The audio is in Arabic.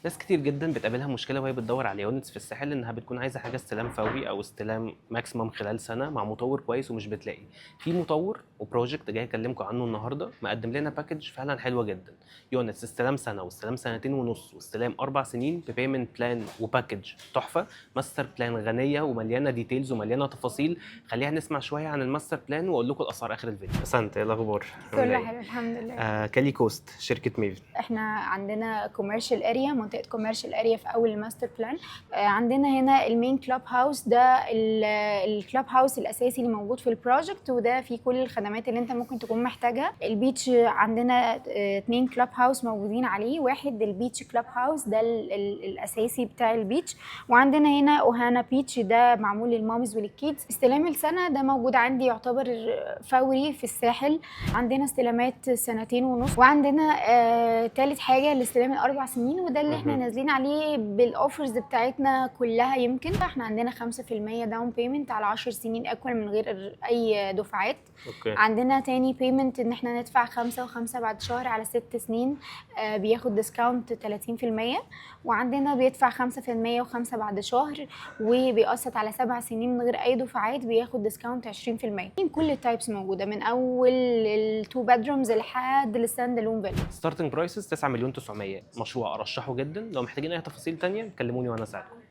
ناس كتير جدا بتقابلها مشكله وهي بتدور على يونتس في الساحل، انها بتكون عايزه حاجه استلام فوري او استلام ماكسيمم خلال سنه مع مطور كويس ومش بتلاقي. في مطور وبروجكت جاي اكلمكم عنه النهارده مقدم لنا باكج فعلا حلوه جدا. يونتس استلام سنه واستلام سنتين ونص واستلام 4 سنين ببيمنت بلان وباكج تحفه. ماستر بلان غنيه ومليانه ديتيلز ومليانه تفاصيل. خلينا نسمع شويه عن الماستر بلان واقول لكم الاسعار اخر الفيديو. بس انت ايه الاخبار؟ عامله كله ايه؟ حلو الحمد لله. كالي كوست شركه ميفن. احنا عندنا كوميرشال اريا، منطقه كوميرشال اريا في اول الماستر بلان. عندنا هنا المين كلاب هاوس، ده الكلاب هاوس الاساسي اللي موجود في البروجكت، وده فيه كل الخدمات اللي انت ممكن تكون محتاجها. البيتش عندنا 2 كلاب هاوس موجودين عليه. واحد البيتش كلاب هاوس ده الاساسي بتاع البيتش، وعندنا هنا اوهانا بيتش ده معمول للمامز وللكيدز. استلام السنه ده موجود عندي يعتبر فوري في الساحل. عندنا استلامات سنتين ونص، وعندنا تالت حاجه الاستلام ال4 سنين، وده اللي احنا نازلين عليه بالاوفرز بتاعتنا كلها. يمكن احنا عندنا 5% داون بيمنت على 10 سنين اكوال من غير اي دفعات. اوكي. عندنا تاني بيمنت ان احنا ندفع 5 و5 بعد شهر على 6 سنين، بياخد ديسكاونت 30%. وعندنا بيدفع 5% و5 بعد شهر وبيقسط على 7 سنين من غير اي دفعات، بياخد ديسكاونت 20%. كل التايبس موجوده من اول التو بيدرومز لحد الستاند الون فيلا. ستارتنج برايسز 9 مليون 900. مشروع ارشحه جدا. لو محتاجين اي تفاصيل تانية كلموني وانا اساعدكم.